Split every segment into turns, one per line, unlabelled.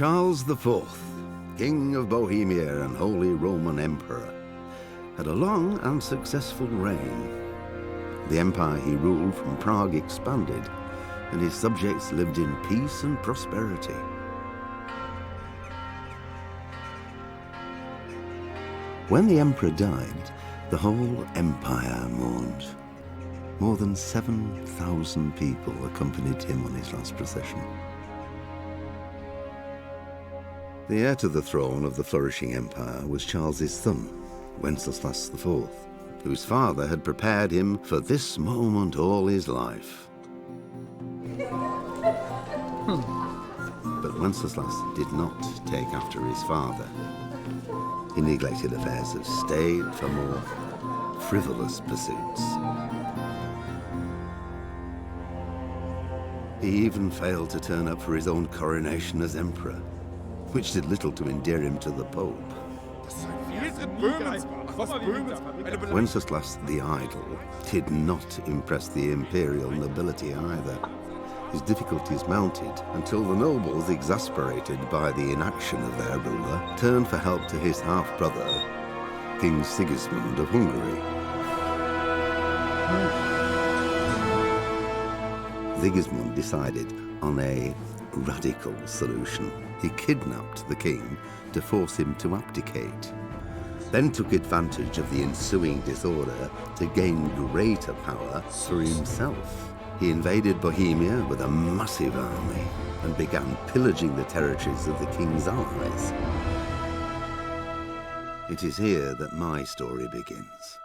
Charles IV, King of Bohemia and Holy Roman Emperor, had a long and successful reign. The empire he ruled from Prague expanded, and his subjects lived in peace and prosperity. When the emperor died, the whole empire mourned. More than 7,000 people accompanied him on his last procession. The heir to the throne of the flourishing empire was Charles's son, Wenceslas IV, whose father had prepared him for this moment all his life. But Wenceslas did not take after his father. He neglected affairs of state for more frivolous pursuits. He even failed to turn up for his own coronation as emperor, which did little to endear him to the Pope. Wenceslas the Idle did not impress the imperial nobility either. His difficulties mounted until the nobles, exasperated by the inaction of their ruler, turned for help to his half-brother, King Sigismund of Hungary. Sigismund decided on a radical solution. He kidnapped the king to force him to abdicate, then took advantage of the ensuing disorder to gain greater power for himself. He invaded Bohemia with a massive army and began pillaging the territories of the king's allies. It is here that my story begins.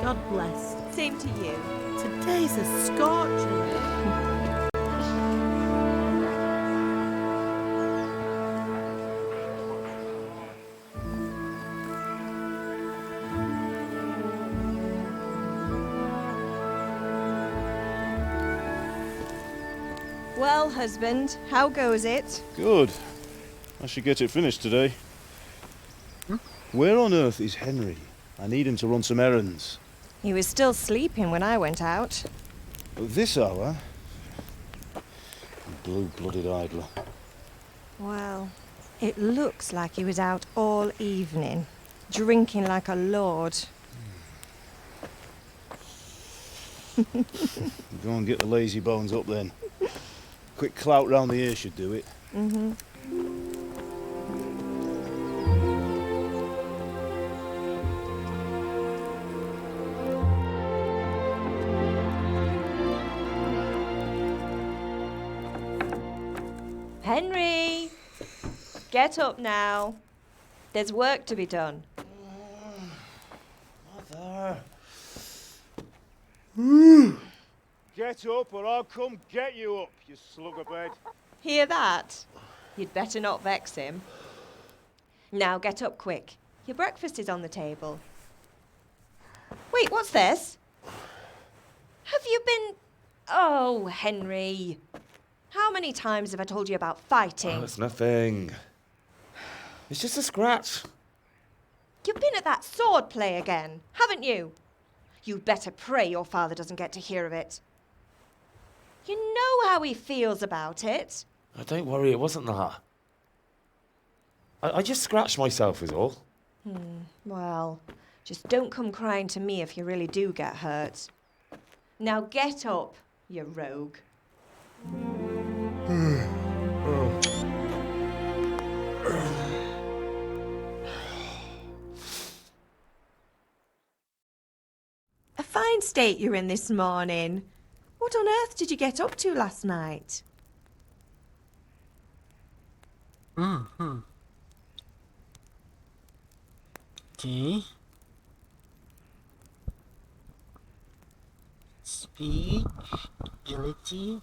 God bless.
Same to you.
Today's a scorcher.
Well, husband, how goes it?
Good. I should get it finished today. Where on earth is Henry? I need him to run some errands.
He was still sleeping when I went out.
At this hour? Blue-blooded idler.
Well, it looks like he was out all evening, drinking like a lord.
Go and get the lazy bones up then. Quick clout round the ear should do it.
Mm-hmm. Henry! Get up now. There's work to be done.
Mother. Get up or I'll come get you up, you slugabed.
Hear that? You'd better not vex him. Now get up quick. Your breakfast is on the table. Wait, what's this? Have you been... Oh, Henry. How many times have I told you about fighting?
Oh, it's nothing. It's just a scratch.
You've been at that sword play again, haven't you? You'd better pray your father doesn't get to hear of it. You know how he feels about it.
Oh, don't worry, it wasn't that. I just scratched myself is all.
Well, just don't come crying to me if you really do get hurt. Now get up, you rogue. A fine state you're in this morning. What on earth did you get up to last night?
Okay. Speed, agility.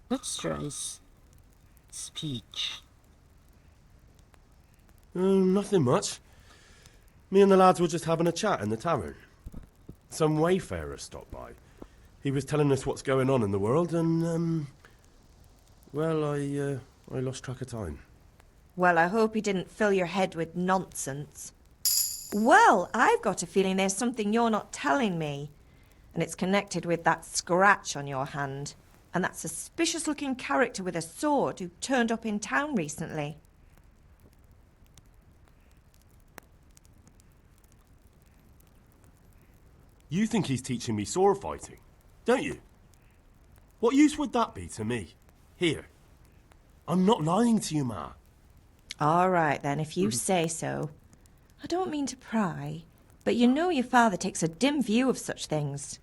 Let's try speech.
Nothing much. Me and the lads were just having a chat in the tavern. Some wayfarer stopped by. He was telling us what's going on in the world and, well, I lost track of time.
Well, I hope he didn't fill your head with nonsense. Well, I've got a feeling there's something you're not telling me. And it's connected with that scratch on your hand. And that suspicious-looking character with a sword who turned up in town recently.
You think he's teaching me sword fighting, don't you? What use would that be to me? Here. I'm not lying to you, Ma.
All right, then, if you say so. I don't mean to pry, but you know your father takes a dim view of such things.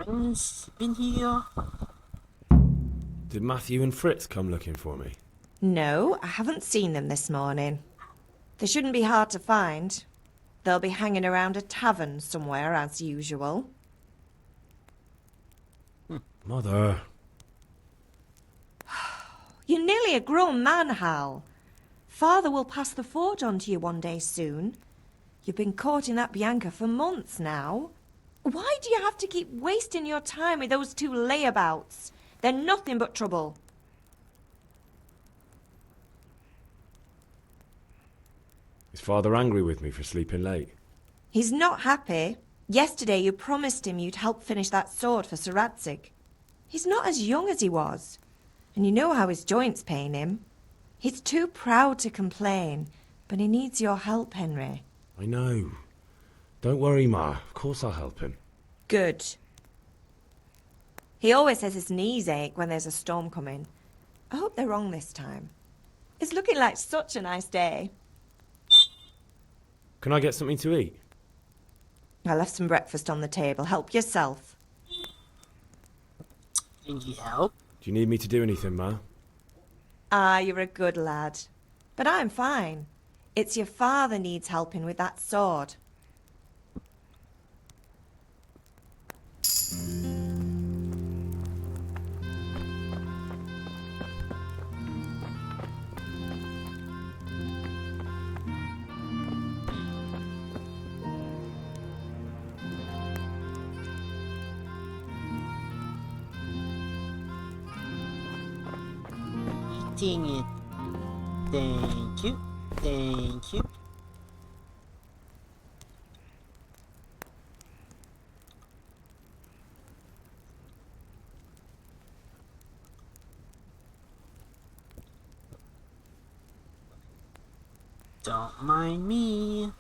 Friends been here?
Did Matthew and Fritz come looking for me?
No, I haven't seen them this morning. They shouldn't be hard to find. They'll be hanging around a tavern somewhere, as usual.
Mother.
You're nearly a grown man, Hal. Father will pass the forge on to you one day soon. You've been courting that Bianca for months now. Why do you have to keep wasting your time with those two layabouts? They're nothing but trouble.
Is Father angry with me for sleeping late?
He's not happy. Yesterday you promised him you'd help finish that sword for Sir Radzig. He's not as young as he was. And you know how his joints pain him. He's too proud to complain, but he needs your help, Henry.
I know. Don't worry, Ma. Of course I'll help him.
Good. He always says his knees ache when there's a storm coming. I hope they're wrong this time. It's looking like such a nice day.
Can I get something to eat?
I left some breakfast on the table. Help yourself.
Need help?
Do you need me to do anything, Ma?
Ah, you're a good lad. But I'm fine. It's your father needs helping with that sword.
Eating it. Thank you. Thank you. Don't mind me.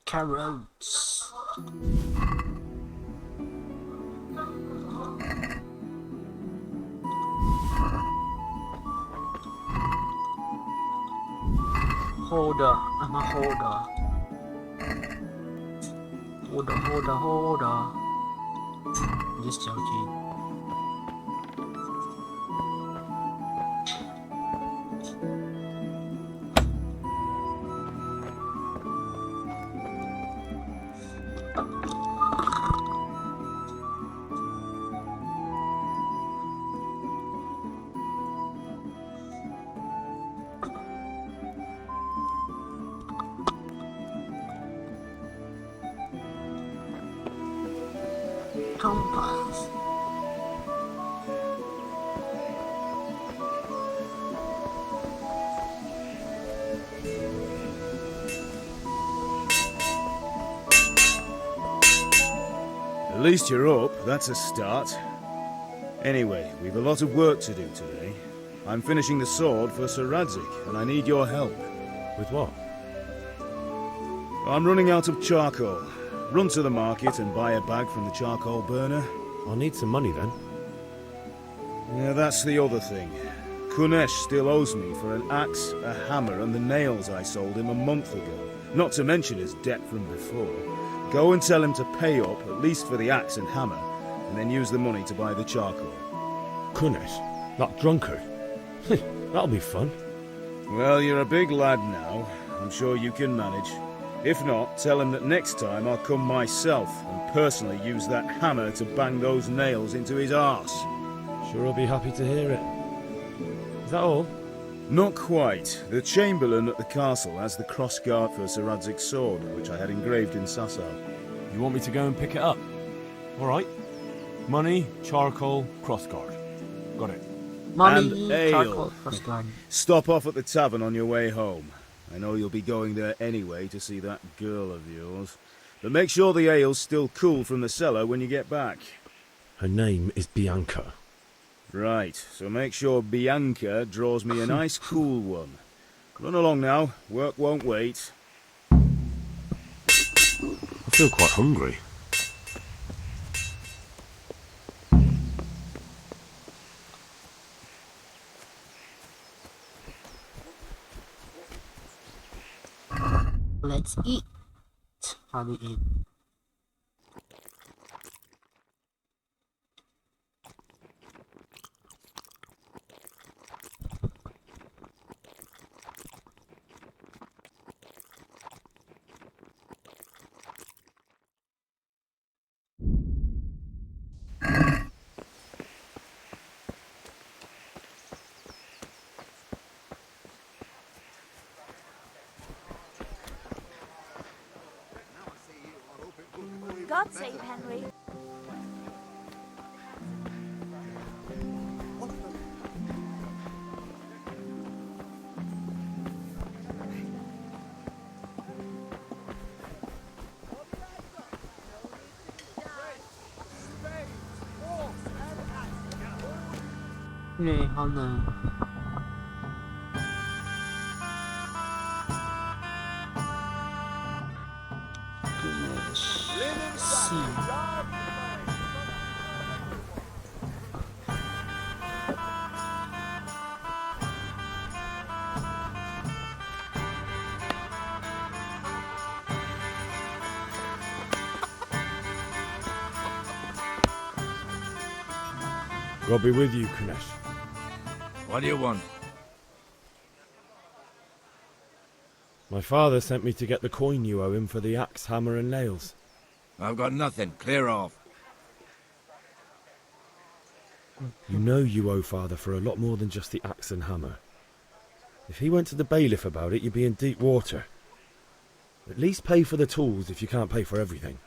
Carrots. Holder. I'm a holder. Holder. Just joking. Compass.
At least you're up, that's a start. Anyway, we've a lot of work to do today. I'm finishing the sword for Sir Radzig, and I need your help.
With what?
I'm running out of charcoal. Run to the market and buy a bag from the charcoal burner.
I'll need some money then.
Yeah, that's the other thing. Kunesh still owes me for an axe, a hammer, and the nails I sold him a month ago. Not to mention his debt from before. Go and tell him to pay up, at least for the axe and hammer, and then use the money to buy the charcoal.
Kunesh? That drunkard? That'll be fun.
Well, you're a big lad now. I'm sure you can manage. If not, tell him that next time I'll come myself and personally use that hammer to bang those nails into his arse.
Sure I'll be happy to hear it. Is that all?
Not quite. The Chamberlain at the castle has the crossguard for Sir Radzig's sword, which I had engraved in Sasau.
You want me to go and pick it up? All right. Money, charcoal, crossguard. Got it.
Money,
And ale.
charcoal, crossguard.
Stop off at the tavern on your way home. I know you'll be going there anyway to see that girl of yours. But make sure the ale's still cool from the cellar when you get back.
Her name is Bianca.
Right, so make sure Bianca draws me a nice cool one. Run along now, work won't wait.
I feel quite hungry.
Let's eat. How do you eat?
God save Henry.
Okay, hold on. See.
I'll be with you, Kunesh.
What do you want?
My father sent me to get the coin you owe him for the axe, hammer and nails.
I've got nothing. Clear off.
You know you owe father for a lot more than just the axe and hammer. If he went to the bailiff about it, you'd be in deep water. At least pay for the tools if you can't pay for everything.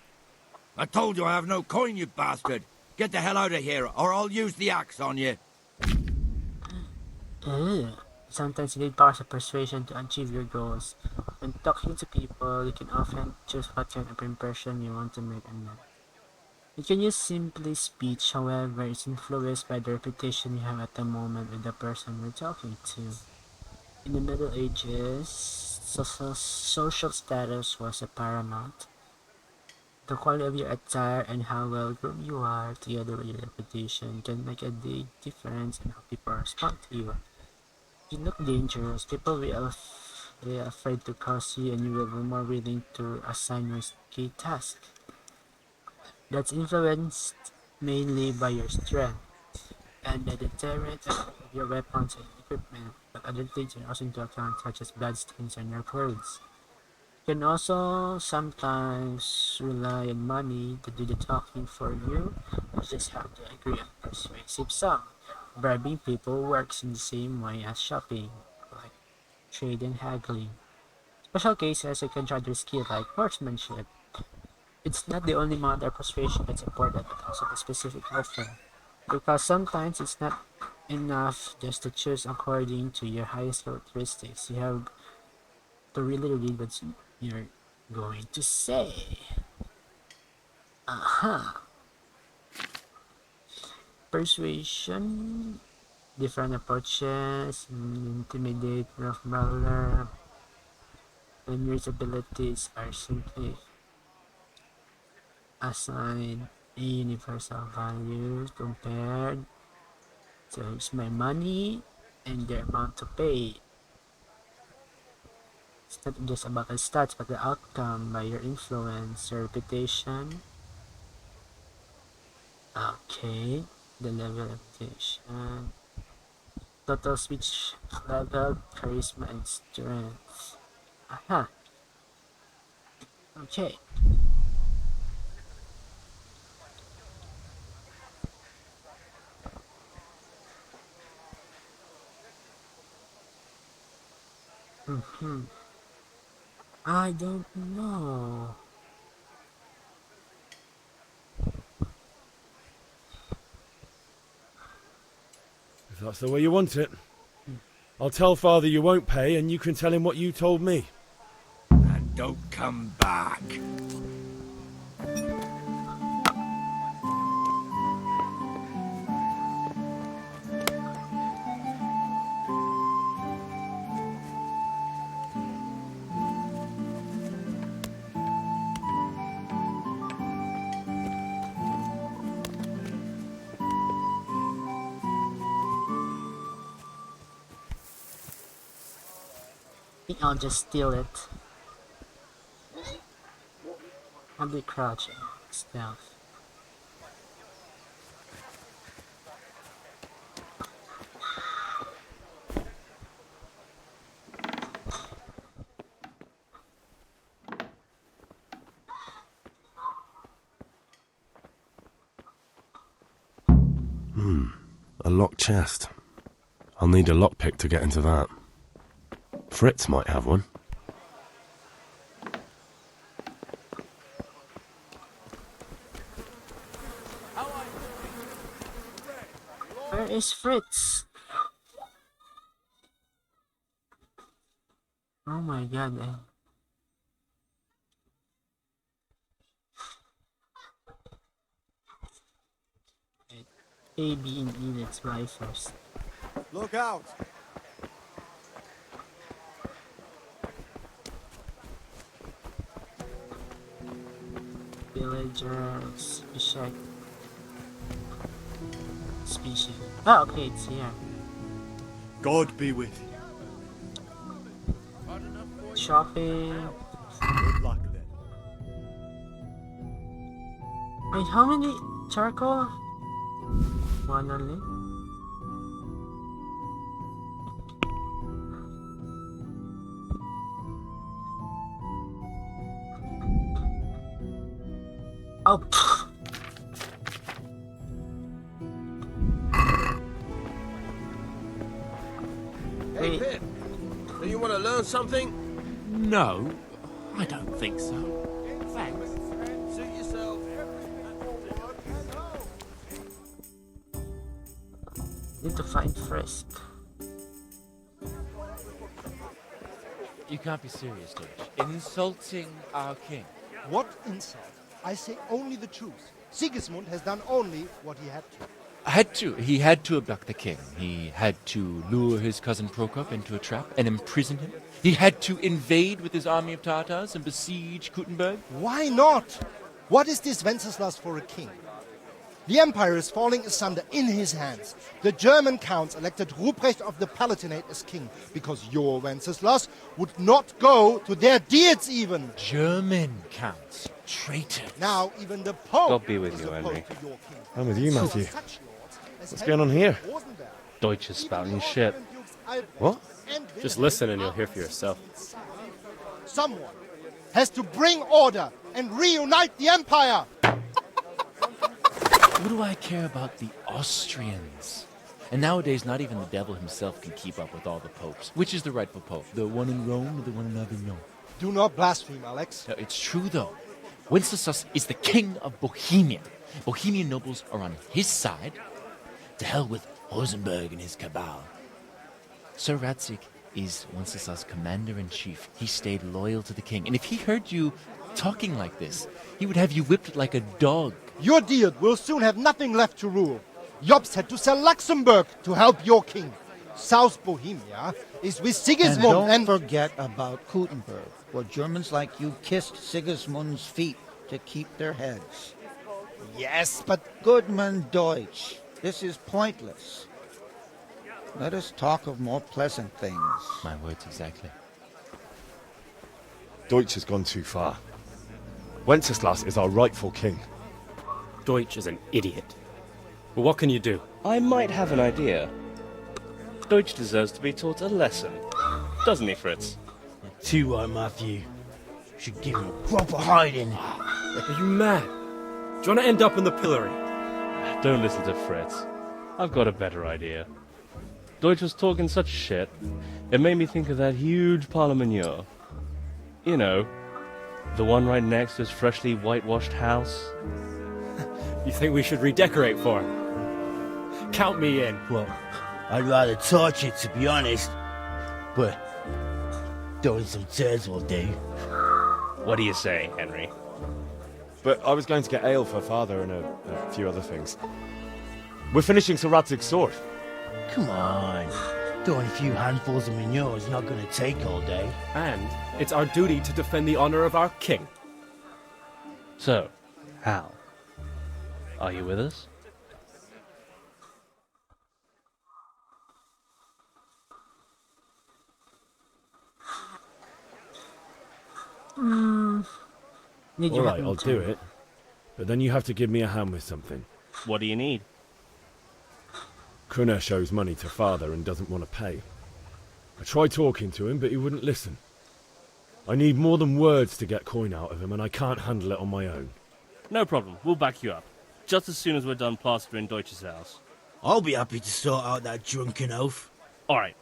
I told you I have no coin, you bastard. Get the hell out of here, or I'll use the axe on you.
Sometimes you need powers of persuasion to achieve your goals. When talking to people, you can often choose what kind of impression you want to make on them. You can use simply speech, however, it's influenced by the reputation you have at the moment with the person you're talking to. In the Middle Ages, social status was a paramount. The quality of your attire and how well groomed you are, together with your reputation, can make a big difference in how people respond to you. If you look dangerous, people will be afraid to cross you, and you will be more willing to assign risky tasks. That's influenced mainly by your strength and the deterrent of your weapons and equipment, but other things are also into account, such as blood stains on your clothes. You can also sometimes rely on money to do the talking for you. You just have to agree on a persuasive sum. Bribing people works in the same way as shopping, like trade and haggling. Special cases you can try your skill like horsemanship. It's not the only amount of persuasion that's important, but also the specific offer. Because sometimes it's not enough just to choose according to your highest characteristics. You have to really read what you're going to say. Aha. Persuasion, different approaches, intimidate, rough brawler, and your abilities are simply assigned a universal value compared to it's my money and the amount to pay. It's not just about the stats, but the outcome by your influence, your reputation. Okay, the level of reputation. Total speech level, charisma, and strength. Aha. Okay. I don't know.
If that's the way you want it, I'll tell Father you won't pay, and you can tell him what you told me.
And don't come back.
I think I'll just steal it. I'll be crouching. Stealth.
A locked chest. I'll need a lockpick to get into that. Fritz might have one.
Where is Fritz? Oh my god. A, B, and E, let's fly first.
Look out!
Villagers, check. Species. Oh, okay, it's here.
God be with you.
Shopping.
Good luck then.
Wait, how many charcoal? One only? Oh, pfft.
Hey, Pip, do you want to learn something?
No, I don't think so. Thanks.
Suit yourself.
Need to find Frisk.
You can't be serious, George. Insulting our king.
What insult? I say only the truth. Sigismund has done only what he had to.
He had to abduct the king. He had to lure his cousin Prokop into a trap and imprison him. He had to invade with his army of Tatars and besiege Kuttenberg.
Why not? What is this Wenceslas for a king? The empire is falling asunder in his hands. The German counts elected Ruprecht of the Palatinate as king because your Wenceslas would not go to their deeds even.
German counts. Traitors.
Now even the Pope
God be with
is
you,
opposed
Henry.
to your king.
I'm with you, Matthew.
So such lords as
What's going on here?
Rosenberg,
Deutsch is spouting shit.
What?
and
Just listen and you'll hear for yourself.
Someone has to bring order and reunite the empire.
What do I care about the Austrians? And nowadays, not even the devil himself can keep up with all the popes. Which is the rightful pope? The one in Rome or the one in Avignon?
Do not blaspheme, Alex.
No, it's true, though. Wenceslas is the king of Bohemia. Bohemian nobles are on his side. To hell with Rosenberg and his cabal. Sir Radzik is Wenceslas' commander-in-chief. He stayed loyal to the king. And if he heard you talking like this, he would have you whipped like a dog.
Your deed will soon have nothing left to rule. Jobst had to sell Luxembourg to help your king. South Bohemia is with Sigismund
And don't forget about Kuttenberg, where Germans like you kissed Sigismund's feet to keep their heads.
Yes, but
Goodman Deutsch, this is pointless. Let us talk of more pleasant things.
My words exactly.
Deutsch has gone too far. Wenceslas is our rightful king.
Deutsch is an idiot. Well, what can you do?
I might have an idea. Deutsch deserves to be taught a lesson. Doesn't he, Fritz?
Too right, Matthew. Should give him a proper hiding.
Are you mad? Do you want to end up in the pillory?
Don't listen to Fritz. I've got a better idea. Deutsch was talking such shit, it made me think of that huge parliament. You know, the one right next to his freshly whitewashed house.
You think we should redecorate for him? Count me in.
Well, I'd rather torch it, to be honest. But throwing some tears will do.
What do you say, Henry?
But I was going to get ale for father and a few other things. We're finishing Sir Radzig's sword.
Come on. Throwing a few handfuls of manure is not going to take all day.
And it's our duty to defend the honor of our king.
So, Hal, are you with us?
All right, I'll do it. But then you have to give me a hand with something.
What do you need?
Kunesh owes money to father and doesn't want to pay. I tried talking to him, but he wouldn't listen. I need more than words to get coin out of him, and I can't handle it on my own.
No problem, we'll back you up. Just as soon as we're done plastering Deutsch's house.
I'll be happy to sort out that drunken oaf.
Alright,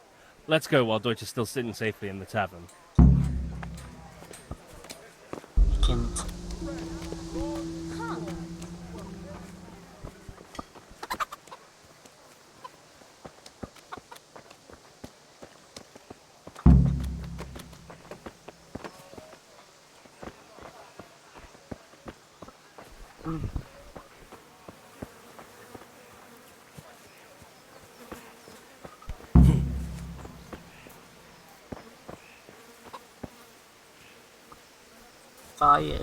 let's go while Deutsch is still sitting safely in the tavern.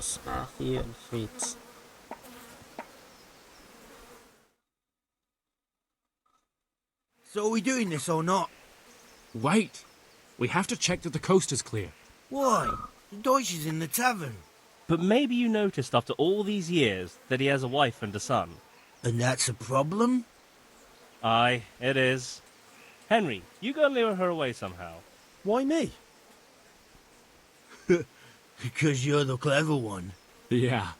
Yes, Matthew and Fritz.
So are we doing this or not?
Wait. We have to check that the coast is clear.
Why? Deutsch is in the tavern.
But maybe you noticed after all these years that he has a wife and a son.
And that's a problem?
Aye, it is. Henry, you go and lure her away somehow.
Why me?
Because you're the clever one.
Yeah,